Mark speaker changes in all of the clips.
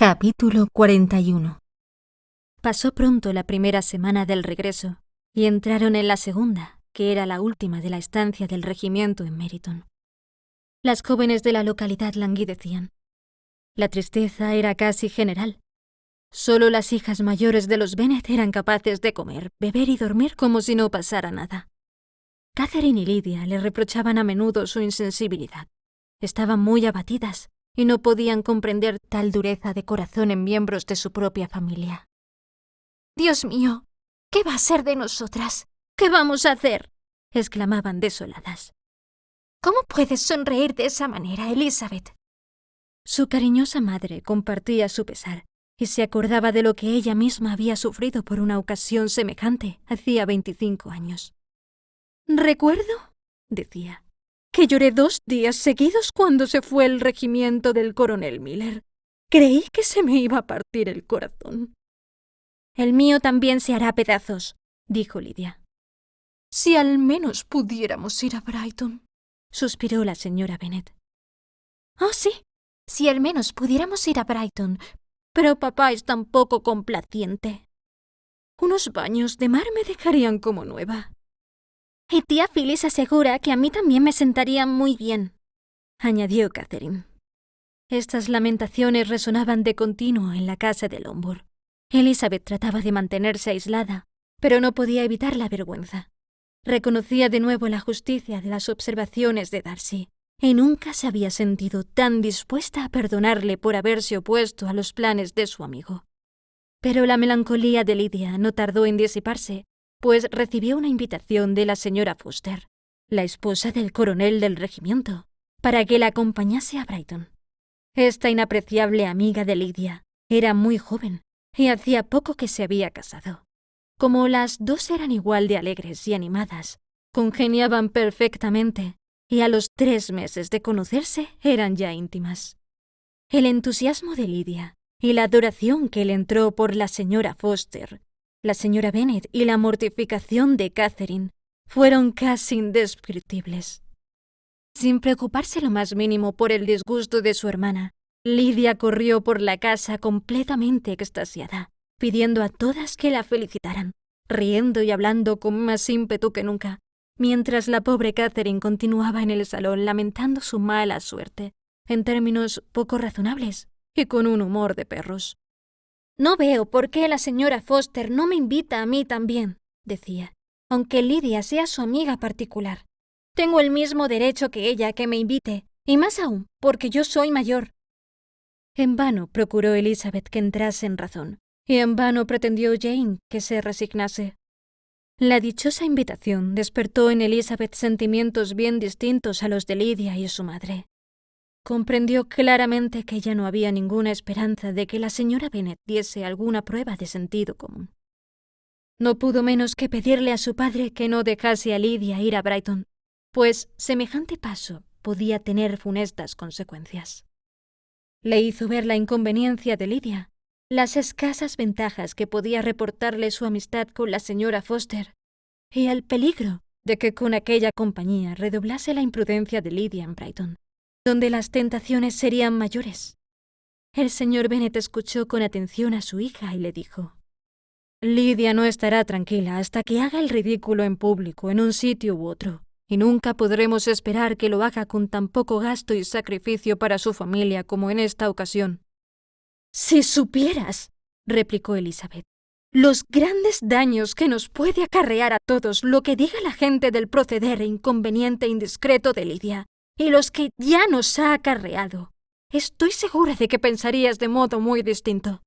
Speaker 1: Capítulo 41. Pasó pronto la primera semana del regreso y entraron en la segunda, que era la última de la estancia del regimiento en Meryton. Las jóvenes de la localidad languidecían. La tristeza era casi general. Solo las hijas mayores de los Bennet eran capaces de comer, beber y dormir como si no pasara nada. Catherine y Lydia le reprochaban a menudo su insensibilidad. Estaban muy abatidas y no podían comprender tal dureza de corazón en miembros de su propia familia. «Dios mío, ¿qué va a ser de nosotras? ¿Qué vamos a hacer?», exclamaban desoladas. «¿Cómo puedes sonreír de esa manera, Elizabeth?». Su cariñosa madre compartía su pesar y se acordaba de lo que ella misma había sufrido por una ocasión semejante hacía 25 años. «Recuerdo», decía, «que lloré 2 días seguidos cuando se fue el regimiento del coronel Miller. Creí que se me iba a partir el corazón». «El mío también se hará pedazos», dijo Lydia. «Si al menos pudiéramos ir a Brighton», suspiró la señora Bennet. «Oh, sí, si al menos pudiéramos ir a Brighton, pero papá es tan poco complaciente. Unos baños de mar me dejarían como nueva». «Y tía Phyllis asegura que a mí también me sentaría muy bien», añadió Catherine. Estas lamentaciones resonaban de continuo en la casa de Longbourn. Elizabeth trataba de mantenerse aislada, pero no podía evitar la vergüenza. Reconocía de nuevo la justicia de las observaciones de Darcy, y nunca se había sentido tan dispuesta a perdonarle por haberse opuesto a los planes de su amigo. Pero la melancolía de Lydia no tardó en disiparse, pues recibió una invitación de la señora Foster, la esposa del coronel del regimiento, para que la acompañase a Brighton. Esta inapreciable amiga de Lydia era muy joven y hacía poco que se había casado. Como las dos eran igual de alegres y animadas, congeniaban perfectamente y a los 3 meses de conocerse eran ya íntimas. El entusiasmo de Lydia y la adoración que le entró por la señora Foster, la señora Bennet y la mortificación de Catherine fueron casi indescriptibles. Sin preocuparse lo más mínimo por el disgusto de su hermana, Lydia corrió por la casa completamente extasiada, pidiendo a todas que la felicitaran, riendo y hablando con más ímpetu que nunca, mientras la pobre Catherine continuaba en el salón lamentando su mala suerte, en términos poco razonables y con un humor de perros. «No veo por qué la señora Foster no me invita a mí también», decía, «aunque Lydia sea su amiga particular. Tengo el mismo derecho que ella que me invite, y más aún, porque yo soy mayor». En vano procuró Elizabeth que entrase en razón, y en vano pretendió Jane que se resignase. La dichosa invitación despertó en Elizabeth sentimientos bien distintos a los de Lydia y su madre. Comprendió claramente que ya no había ninguna esperanza de que la señora Bennet diese alguna prueba de sentido común. No pudo menos que pedirle a su padre que no dejase a Lydia ir a Brighton, pues semejante paso podía tener funestas consecuencias. Le hizo ver la inconveniencia de Lydia, las escasas ventajas que podía reportarle su amistad con la señora Foster, y el peligro de que con aquella compañía redoblase la imprudencia de Lydia en Brighton, donde las tentaciones serían mayores. El señor Bennet escuchó con atención a su hija y le dijo: «Lydia no estará tranquila hasta que haga el ridículo en público en un sitio u otro, y nunca podremos esperar que lo haga con tan poco gasto y sacrificio para su familia como en esta ocasión». «Si supieras», replicó Elizabeth, «los grandes daños que nos puede acarrear a todos lo que diga la gente del proceder inconveniente e indiscreto de Lydia, y los que ya nos ha acarreado, estoy segura de que pensarías de modo muy distinto».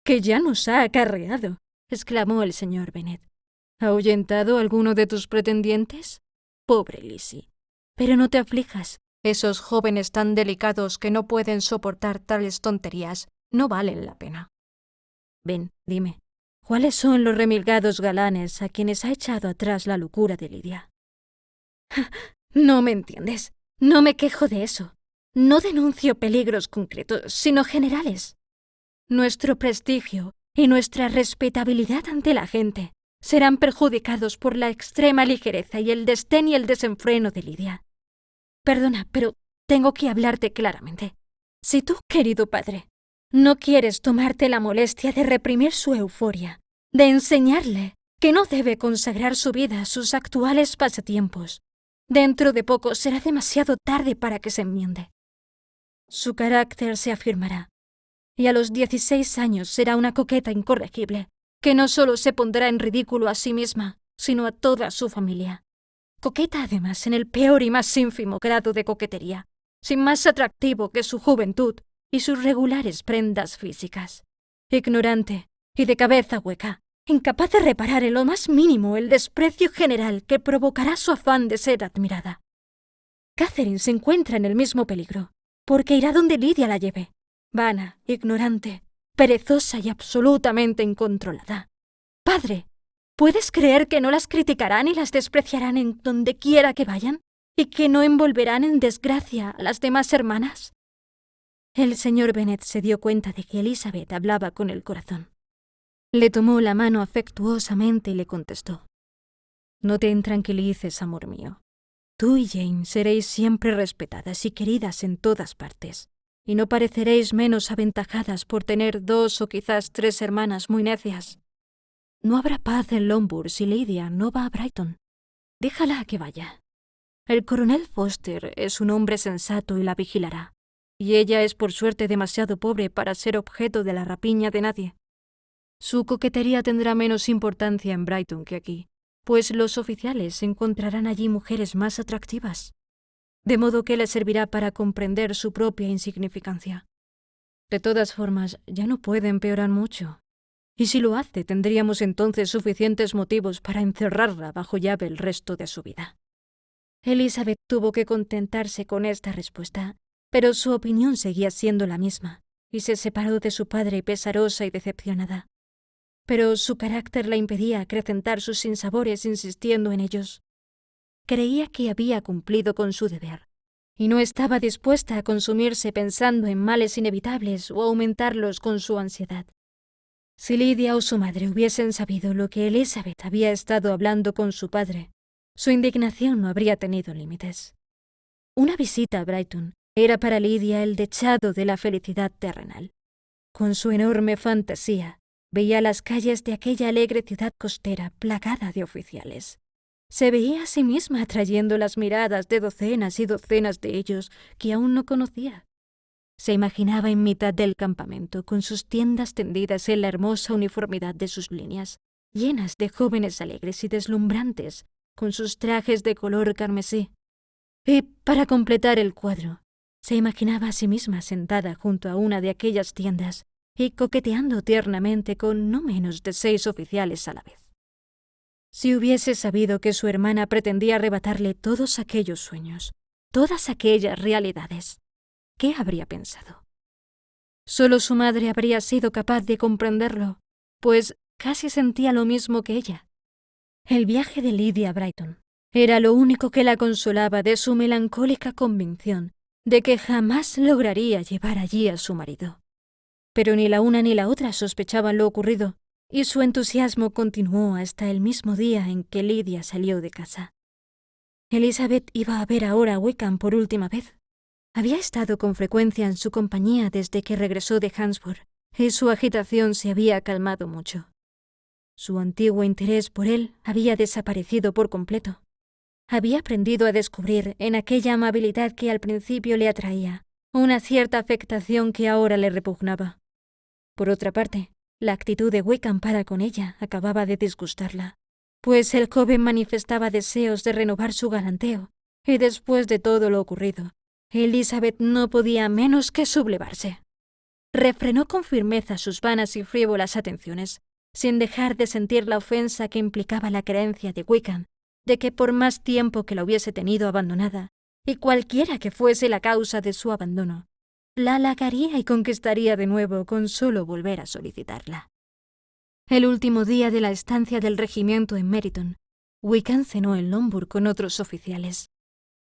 Speaker 1: «¿Que ya nos ha acarreado?», exclamó el señor Bennet. «¿Ha ahuyentado a alguno de tus pretendientes? Pobre Lizzie. Pero no te aflijas. Esos jóvenes tan delicados que no pueden soportar tales tonterías no valen la pena. Ven, dime, ¿cuáles son los remilgados galanes a quienes ha echado atrás la locura de Lydia?» «No me entiendes. No me quejo de eso. No denuncio peligros concretos, sino generales. Nuestro prestigio y nuestra respetabilidad ante la gente serán perjudicados por la extrema ligereza y el desdén y el desenfreno de Lydia. Perdona, pero tengo que hablarte claramente. Si tú, querido padre, No quieres tomarte la molestia de reprimir su euforia, de enseñarle que no debe consagrar su vida a sus actuales pasatiempos. Dentro de poco será demasiado tarde para que se enmiende. Su carácter se afirmará, y a los 16 años será una coqueta incorregible, que no solo se pondrá en ridículo a sí misma, sino a toda su familia. Coqueta además en el peor y más ínfimo grado de coquetería, sin más atractivo que su juventud y sus regulares prendas físicas. Ignorante y de cabeza hueca, incapaz de reparar en lo más mínimo el desprecio general que provocará su afán de ser admirada. Catherine se encuentra en el mismo peligro, porque irá donde Lidia la lleve, vana, ignorante, perezosa y absolutamente incontrolada. Padre, ¿puedes creer que no las criticarán y las despreciarán en donde quiera que vayan? ¿Y que no envolverán en desgracia a las demás hermanas? El señor Bennet se dio cuenta de que Elizabeth hablaba con el corazón. Le tomó la mano afectuosamente y le contestó: «No te intranquilices, amor mío. Tú y Jane seréis siempre respetadas y queridas en todas partes, y no pareceréis menos aventajadas por tener 2 o quizás 3 hermanas muy necias. No habrá paz en Longbourn si Lydia no va a Brighton. Déjala que vaya. El coronel Foster es un hombre sensato y la vigilará, y ella es por suerte demasiado pobre para ser objeto de la rapiña de nadie. Su coquetería tendrá menos importancia en Brighton que aquí, pues los oficiales encontrarán allí mujeres más atractivas, de modo que le servirá para comprender su propia insignificancia. De todas formas, ya no puede empeorar mucho, y si lo hace tendríamos entonces suficientes motivos para encerrarla bajo llave el resto de su vida». Elizabeth tuvo que contentarse con esta respuesta, pero su opinión seguía siendo la misma, y se separó de su padre pesarosa y decepcionada. Pero su carácter la impedía acrecentar sus sinsabores insistiendo en ellos. Creía que había cumplido con su deber, y no estaba dispuesta a consumirse pensando en males inevitables o aumentarlos con su ansiedad. Si Lydia o su madre hubiesen sabido lo que Elizabeth había estado hablando con su padre, su indignación no habría tenido límites. Una visita a Brighton era para Lydia el dechado de la felicidad terrenal. Con su enorme fantasía, veía las calles de aquella alegre ciudad costera plagada de oficiales. Se veía a sí misma atrayendo las miradas de docenas y docenas de ellos que aún no conocía. Se imaginaba en mitad del campamento, con sus tiendas tendidas en la hermosa uniformidad de sus líneas, llenas de jóvenes alegres y deslumbrantes, con sus trajes de color carmesí. Y, para completar el cuadro, se imaginaba a sí misma sentada junto a una de aquellas tiendas y coqueteando tiernamente con no menos de 6 oficiales a la vez. Si hubiese sabido que su hermana pretendía arrebatarle todos aquellos sueños, todas aquellas realidades, ¿qué habría pensado? Solo su madre habría sido capaz de comprenderlo, pues casi sentía lo mismo que ella. El viaje de Lydia a Brighton era lo único que la consolaba de su melancólica convicción de que jamás lograría llevar allí a su marido. Pero ni la una ni la otra sospechaban lo ocurrido, y su entusiasmo continuó hasta el mismo día en que Lydia salió de casa. Elizabeth iba a ver ahora a Wickham por última vez. Había estado con frecuencia en su compañía desde que regresó de Hansford, y su agitación se había calmado mucho. Su antiguo interés por él había desaparecido por completo. Había aprendido a descubrir en aquella amabilidad que al principio le atraía una cierta afectación que ahora le repugnaba. Por otra parte, la actitud de Wickham para con ella acababa de disgustarla, pues el joven manifestaba deseos de renovar su galanteo, y después de todo lo ocurrido, Elizabeth no podía menos que sublevarse. Refrenó con firmeza sus vanas y frívolas atenciones, sin dejar de sentir la ofensa que implicaba la creencia de Wickham de que por más tiempo que la hubiese tenido abandonada, y cualquiera que fuese la causa de su abandono, la halagaría y conquistaría de nuevo con solo volver a solicitarla. El último día de la estancia del regimiento en Meryton, Wickham cenó en Longbourn con otros oficiales.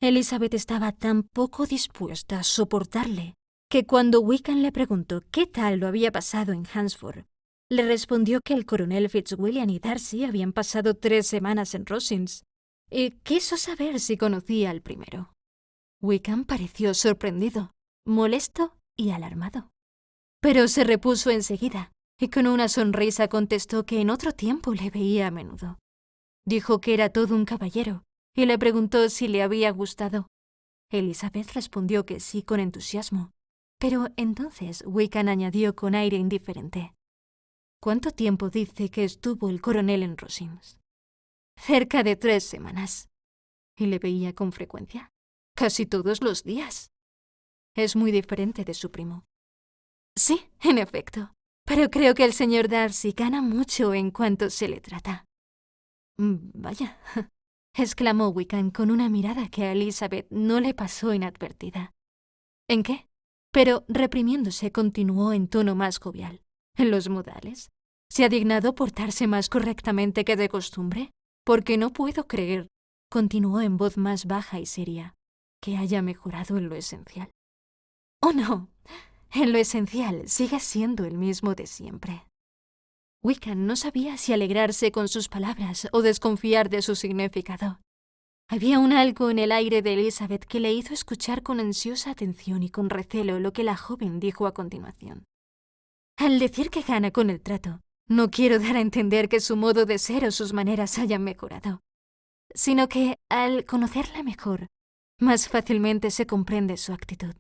Speaker 1: Elizabeth estaba tan poco dispuesta a soportarle que cuando Wickham le preguntó qué tal lo había pasado en Hansford, le respondió que el coronel Fitzwilliam y Darcy habían pasado 3 semanas en Rosings, y quiso saber si conocía al primero. Wickham pareció sorprendido, molesto y alarmado. pero se repuso enseguida y con una sonrisa contestó que en otro tiempo le veía a menudo. Dijo que era todo un caballero y le preguntó si le había gustado. Elizabeth respondió que sí con entusiasmo, pero entonces Wickham añadió con aire indiferente: «¿Cuánto tiempo dice que estuvo el coronel en Rosings?» «Cerca de 3 semanas». «¿Y le veía con frecuencia?» «Casi todos los días». «Es muy diferente de su primo». «Sí, en efecto, pero creo que el señor Darcy gana mucho en cuanto se le trata». «Vaya», exclamó Wickham con una mirada que a Elizabeth no le pasó inadvertida. «¿En qué?» Pero, reprimiéndose, continuó en tono más jovial. «¿En los modales? ¿Se ha dignado portarse más correctamente que de costumbre? Porque no puedo creer», continuó en voz más baja y seria, «que haya mejorado en lo esencial». «Oh, no. En lo esencial sigue siendo el mismo de siempre». Wickham no sabía si alegrarse con sus palabras o desconfiar de su significado. Había un algo en el aire de Elizabeth que le hizo escuchar con ansiosa atención y con recelo lo que la joven dijo a continuación. «Al decir que gana con el trato, no quiero dar a entender que su modo de ser o sus maneras hayan mejorado, sino que, al conocerla mejor, más fácilmente se comprende su actitud».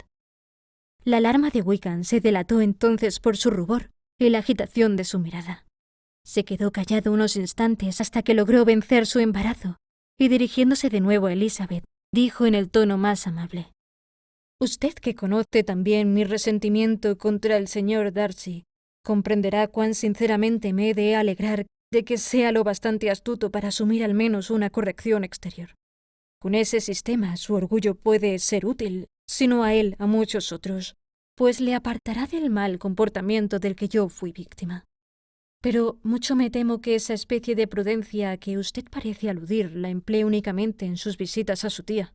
Speaker 1: La alarma de Wickham se delató entonces por su rubor y la agitación de su mirada. Se quedó callado unos instantes hasta que logró vencer su embarazo y, dirigiéndose de nuevo a Elizabeth, dijo en el tono más amable: «Usted, que conoce también mi resentimiento contra el señor Darcy, comprenderá cuán sinceramente me he de alegrar de que sea lo bastante astuto para asumir al menos una corrección exterior. Con ese sistema su orgullo puede ser útil, si no a él, a muchos otros, pues le apartará del mal comportamiento del que yo fui víctima. Pero mucho me temo que esa especie de prudencia a que usted parece aludir la emplee únicamente en sus visitas a su tía,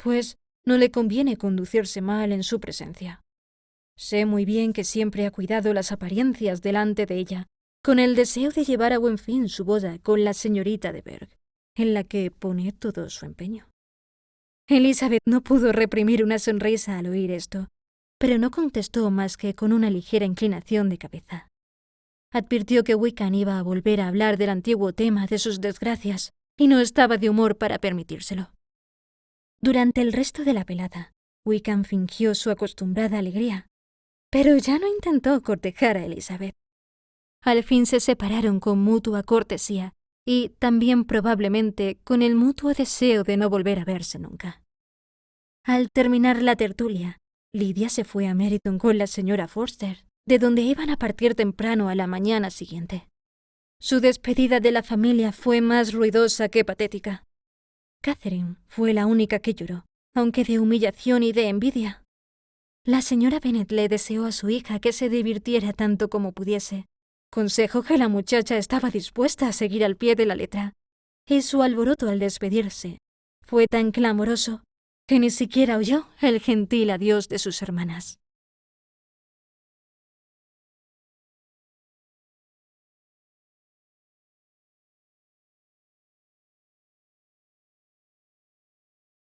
Speaker 1: pues no le conviene conducirse mal en su presencia. Sé muy bien que siempre ha cuidado las apariencias delante de ella, con el deseo de llevar a buen fin su boda con la señorita de Berg, en la que pone todo su empeño». Elizabeth no pudo reprimir una sonrisa al oír esto, pero no contestó más que con una ligera inclinación de cabeza. Advirtió que Wickham iba a volver a hablar del antiguo tema de sus desgracias y no estaba de humor para permitírselo. Durante el resto de la velada, Wickham fingió su acostumbrada alegría, pero ya no intentó cortejar a Elizabeth. Al fin se separaron con mutua cortesía y también probablemente con el mutuo deseo de no volver a verse nunca. Al terminar la tertulia, Lidia se fue a Meryton con la señora Forster, de donde iban a partir temprano a la mañana siguiente. Su despedida de la familia fue más ruidosa que patética. Catherine fue la única que lloró, aunque de humillación y de envidia. La señora Bennet le deseó a su hija que se divirtiera tanto como pudiese, consejo que la muchacha estaba dispuesta a seguir al pie de la letra, y su alboroto al despedirse fue tan clamoroso que ni siquiera oyó el gentil adiós de sus hermanas.